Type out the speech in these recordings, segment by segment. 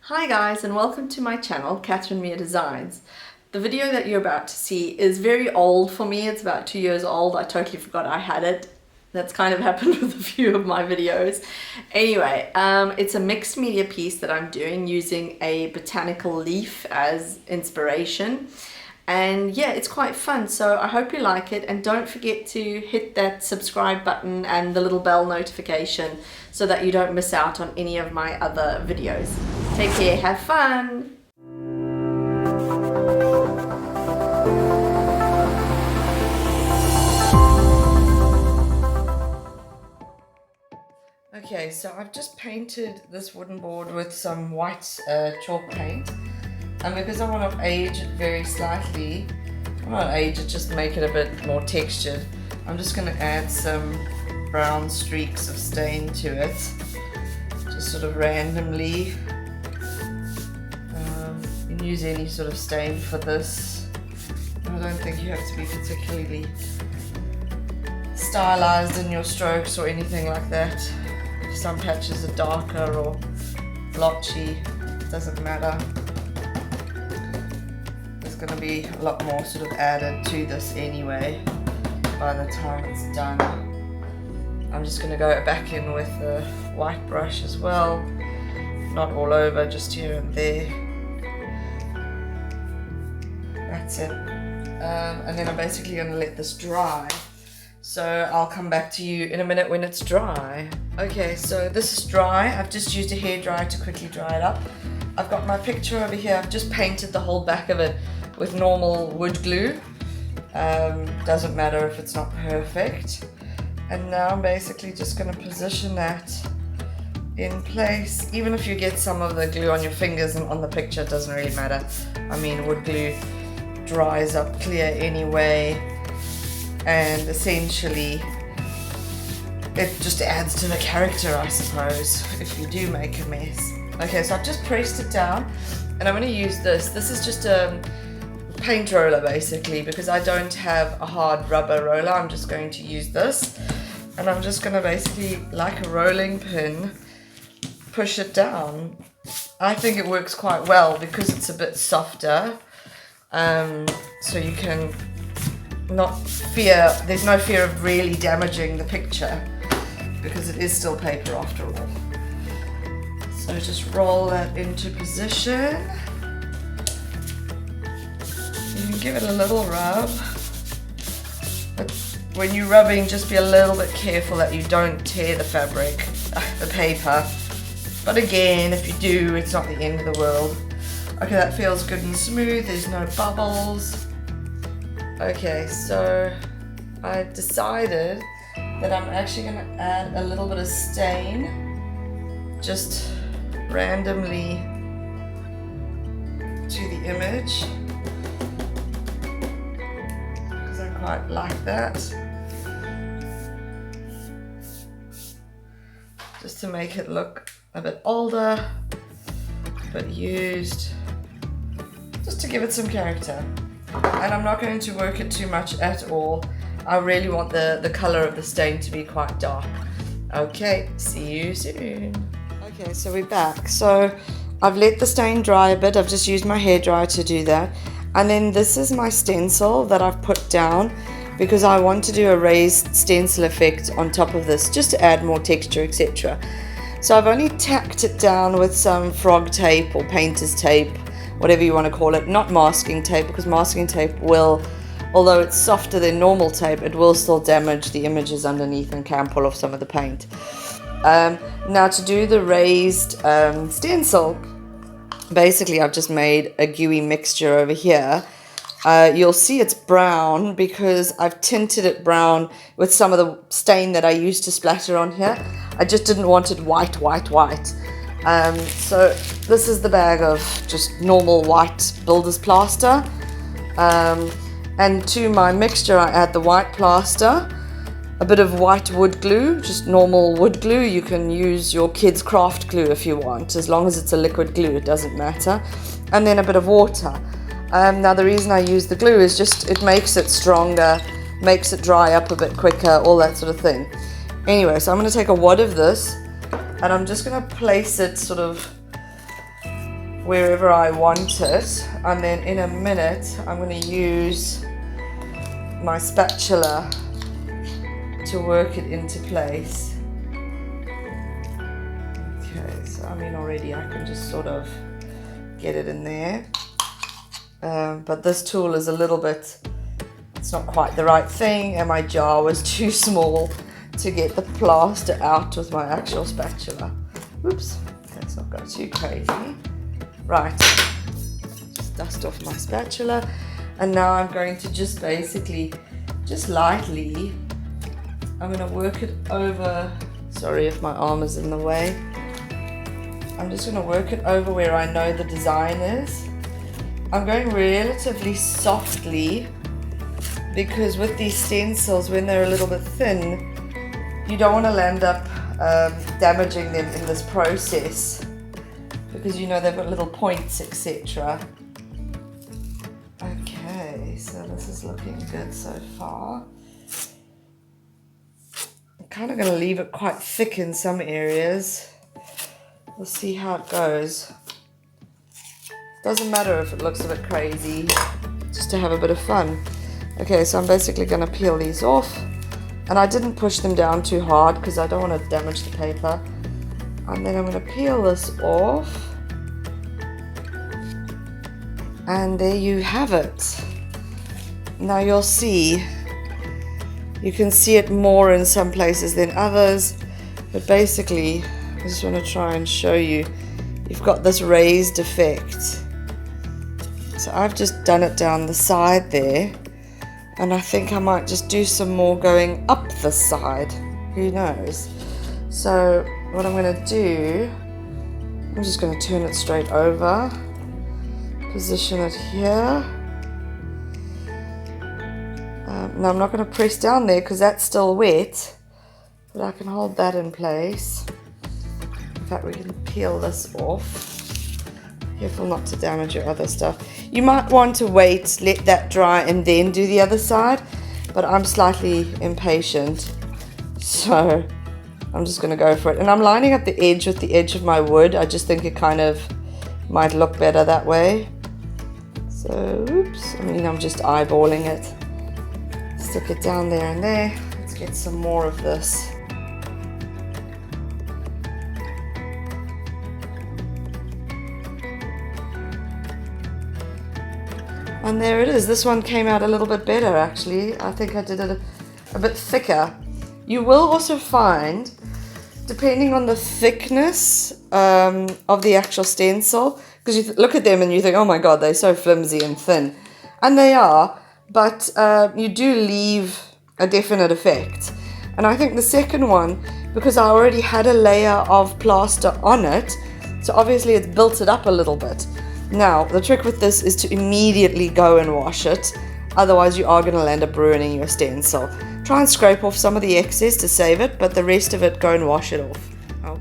Hi guys, and welcome to my channel, Catherine Mia Designs. The video that you're about to see is very old for me. It's about 2 years old. I totally forgot I had it. That's kind of happened with a few of my videos. Anyway, it's a mixed media piece that I'm doing using a botanical leaf as inspiration. And yeah, it's quite fun, so I hope you like it, and don't forget to hit that subscribe button and the little bell notification so that you don't miss out on any of my other videos. Take care, have fun! Okay, so I've just painted this wooden board with some white chalk paint. And because I want to age it very slightly, not age it, just make it a bit more textured, I'm just going to add some brown streaks of stain to it, just sort of randomly. You can use any sort of stain for this. I don't think you have to be particularly stylized in your strokes or anything like that. Some patches are darker or blotchy, doesn't matter. Going to be a lot more sort of added to this anyway by the time it's done. I'm just going to go back in with the white brush as well, not all over, just here and there. That's it. And then I'm basically going to let this dry, so I'll come back to you in a minute when it's dry. Okay, so this is dry. I've just used a hairdryer to quickly dry it up. I've got my picture over here. I've just painted the whole back of it with normal wood glue. Doesn't matter if it's not perfect. And now I'm basically just going to position that in place. Even if you get some of the glue on your fingers and on the picture, it doesn't really matter. I mean, wood glue dries up clear anyway, and essentially it just adds to the character, I suppose, if you do make a mess. Okay, so I've just pressed it down, and I'm going to use this. This is just a paint roller basically, because I don't have a hard rubber roller. I'm just going to use this, and I'm just going to basically, like a rolling pin, push it down. I think it works quite well because it's a bit softer, so you can not fear, there's no fear of really damaging the picture because it is still paper after all. So just roll that into position. You can give it a little rub, but when you're rubbing, just be a little bit careful that you don't tear the fabric, the paper. But again, if you do, it's not the end of the world. Okay, that feels good and smooth, there's no bubbles. Okay, so I decided that I'm actually going to add a little bit of stain, just randomly to the image, because I quite like that, just to make it look a bit older, but used, just to give it some character. And I'm not going to work it too much at all. I really want the color of the stain to be quite dark. Okay, see you soon. Okay, so we're back. So I've let the stain dry a bit. I've just used my hairdryer to do that. And then this is my stencil that I've put down because I want to do a raised stencil effect on top of this, just to add more texture, etc. So I've only tacked it down with some frog tape or painter's tape, whatever you want to call it, not masking tape, because masking tape will, although it's softer than normal tape, it will still damage the images underneath and can pull off some of the paint. Now to do the raised stencil, basically I've just made a gooey mixture over here. You'll see it's brown because I've tinted it brown with some of the stain that I used to splatter on here. I just didn't want it white. So this is the bag of just normal white builder's plaster. And to my mixture I add the white plaster, a bit of white wood glue, just normal wood glue. You can use your kids' craft glue if you want, as long as it's a liquid glue, it doesn't matter. And then a bit of water. Now the reason I use the glue is just it makes it stronger, makes it dry up a bit quicker, all that sort of thing. Anyway, so I'm going to take a wad of this, and I'm just going to place it sort of wherever I want it, and then in a minute I'm going to use my spatula to work it into place. Okay, so I mean already I can just sort of get it in there, but this tool is a little bit, it's not quite the right thing, and my jar was too small to get the plaster out with my actual spatula. Oops, let's not go too crazy. Right, just dust off my spatula, and now I'm going to just basically, just lightly, I'm going to work it over, sorry if my arm is in the way, I'm just going to work it over where I know the design is. I'm going relatively softly, because with these stencils, when they're a little bit thin, you don't want to end up damaging them in this process, because you know they've got little points, etc. Okay, so this is looking good so far. I'm kind of going to leave it quite thick in some areas. We'll see how it goes. Doesn't matter if it looks a bit crazy, just to have a bit of fun. Okay, so I'm basically going to peel these off, and I didn't push them down too hard because I don't want to damage the paper. And then I'm going to peel this off. And there you have it. Now you'll see, you can see it more in some places than others, but basically I just want to try and show you, you've got this raised effect. So I've just done it down the side there, and I think I might just do some more going up the side, who knows. So what I'm going to do, I'm just going to turn it straight over, position it here. Now I'm not going to press down there because that's still wet, but I can hold that in place. In fact, we can peel this off. Careful not to damage your other stuff. You might want to wait, let that dry, and then do the other side, but I'm slightly impatient, so I'm just going to go for it. And I'm lining up the edge with the edge of my wood. I just think it kind of might look better that way. So, oops, I mean, I'm just eyeballing it. Stick it down there and there. Let's get some more of this. And there it is. This one came out a little bit better, actually. I think I did it a bit thicker. You will also find, depending on the thickness of the actual stencil, because you look at them and you think, oh my god, they're so flimsy and thin. And they are, but you do leave a definite effect. And I think the second one, because I already had a layer of plaster on it, so obviously it's built it up a little bit. Now, the trick with this is to immediately go and wash it, otherwise you are going to end up ruining your stencil. Try and scrape off some of the excess to save it, but the rest of it, go and wash it off.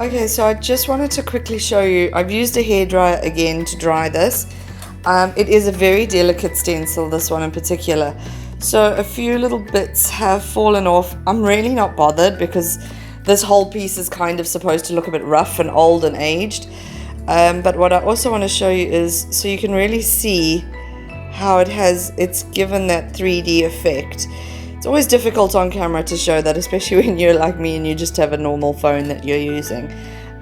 Okay, so I just wanted to quickly show you, I've used a hairdryer again to dry this. It is a very delicate stencil, this one in particular. So a few little bits have fallen off. I'm really not bothered because this whole piece is kind of supposed to look a bit rough and old and aged. But what I also want to show you is, so you can really see how it's given that 3D effect. It's always difficult on camera to show that, especially when you're like me and you just have a normal phone that you're using.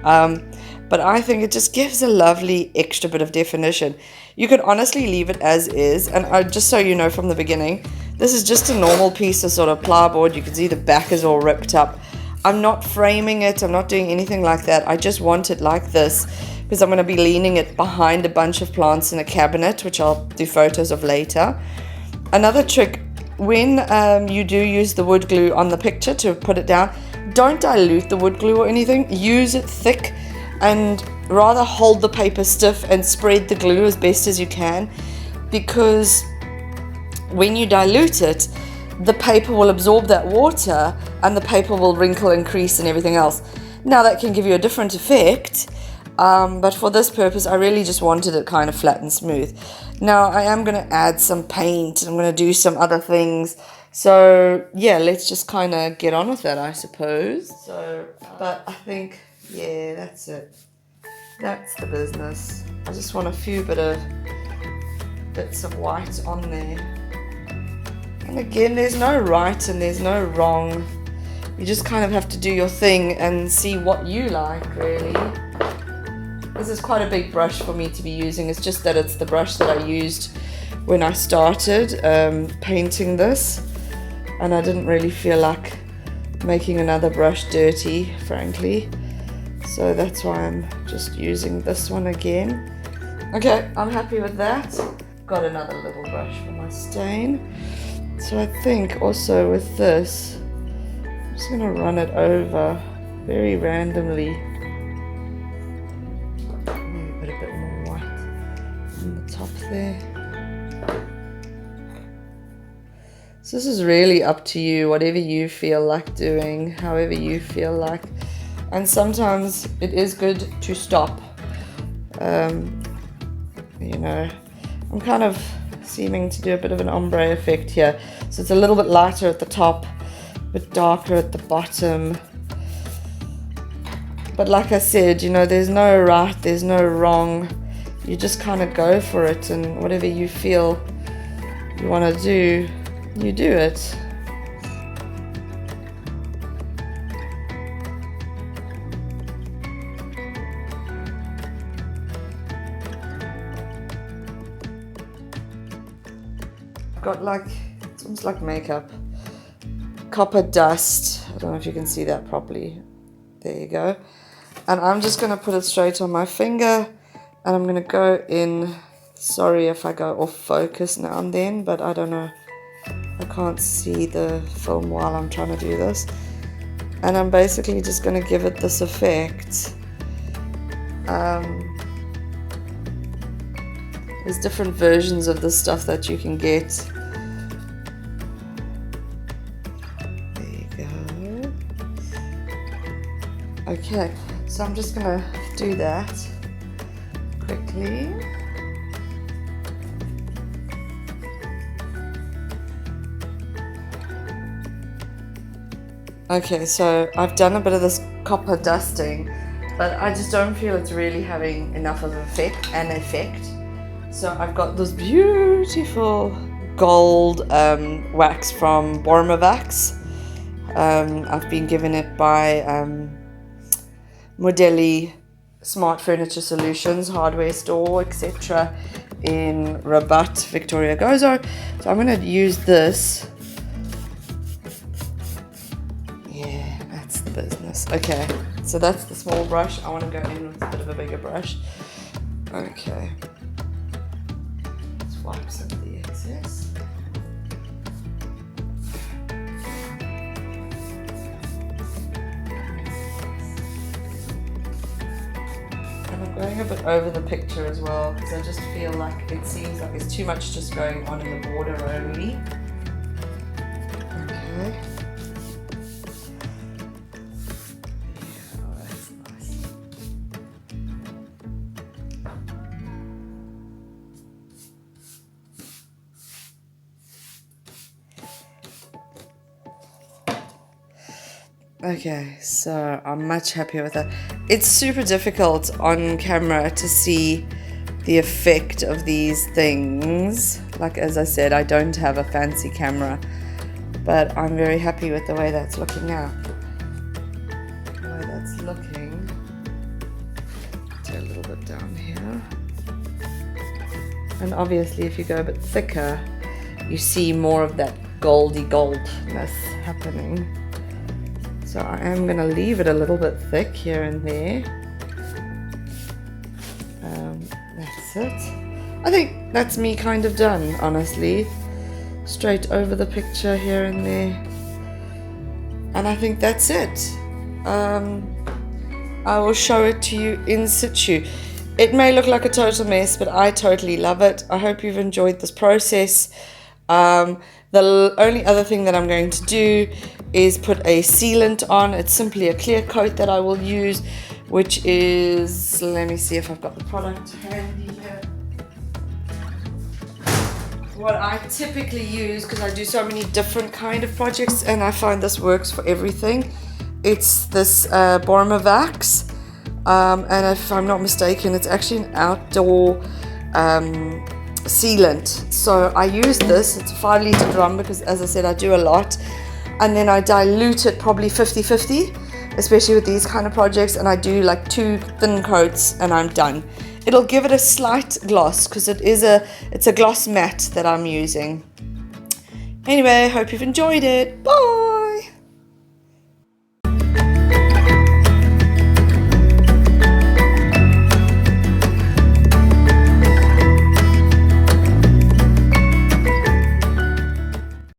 But I think it just gives a lovely extra bit of definition. You could honestly leave it as is, and just so you know from the beginning, this is just a normal piece of sort of plyboard. You can see the back is all ripped up. I'm not framing it, I'm not doing anything like that. I just want it like this because I'm going to be leaning it behind a bunch of plants in a cabinet, which I'll do photos of later. Another trick, when you do use the wood glue on the picture to put it down, don't dilute the wood glue or anything. Use it thick and rather hold the paper stiff and spread the glue as best as you can, because when you dilute it, the paper will absorb that water and the paper will wrinkle and crease and everything else. Now that can give you a different effect, but for this purpose I really just wanted it kind of flat and smooth. Now I am going to add some paint, I'm going to do some other things, so yeah, let's just kind of get on with that, I suppose. So, but I think, yeah, that's it. That's the business. I just want a few bits of white on there. And again, there's no right and there's no wrong. You just kind of have to do your thing and see what you like, really. This is quite a big brush for me to be using. It's just that it's the brush that I used when I started painting this. And I didn't really feel like making another brush dirty, frankly. So that's why I'm just using this one again. Okay, I'm happy with that. Got another little brush for my stain. So I think also with this, I'm just going to run it over very randomly. Maybe put a bit more white on the top there. So this is really up to you, whatever you feel like doing, however you feel like. And sometimes it is good to stop. You know, I'm kind of seeming to do a bit of an ombre effect here. So it's a little bit lighter at the top, a bit darker at the bottom. But like I said, you know, there's no right, there's no wrong. You just kind of go for it, and whatever you feel you want to do, you do it. Got like, it's almost like makeup, copper dust. I don't know if you can see that properly. There you go. And I'm just going to put it straight on my finger, and I'm going to go in. Sorry if I go off focus now and then, but I don't know, I can't see the film while I'm trying to do this. And I'm basically just going to give it this effect. There's different versions of this stuff that you can get. There you go. Okay, so I'm just gonna do that quickly. Okay, so I've done a bit of this copper dusting, but I just don't feel it's really having enough of an effect. So I've got this beautiful gold wax from Wax. I've been given it by Modelli Smart Furniture Solutions, hardware store, etc. in Rabat, Victoria Gozo. So I'm going to use this. Yeah, that's the business. Okay, so that's the small brush. I want to go in with a bit of a bigger brush. Okay. Wipe some of the excess. And I'm going a bit over the picture as well, because I just feel like it seems like there's too much just going on in the border only. Okay. Okay, so I'm much happier with that. It's super difficult on camera to see the effect of these things. Like, as I said, I don't have a fancy camera, but I'm very happy with the way that's looking now. The way that's looking. Do a little bit down here. And obviously if you go a bit thicker, you see more of that goldy goldness happening. So I am going to leave it a little bit thick here and there. That's it. I think that's me kind of done, honestly. Straight over the picture here and there. And I think that's it. I will show it to you in situ. It may look like a total mess, but I totally love it. I hope you've enjoyed this process. The only other thing that I'm going to do is put a sealant on. It's simply a clear coat that I will use, which is, let me see if I've got the product handy here. What I typically use, because I do so many different kind of projects and I find this works for everything, it's this Wax. and if I'm not mistaken, it's actually an outdoor sealant. So I use this. It's a 5-litre drum because, as I said, I do a lot, and then I dilute it probably 50-50, especially with these kind of projects, and I do like 2 thin coats and I'm done. It'll give it a slight gloss because it's a gloss matte that I'm using. Anyway, hope you've enjoyed it. Bye.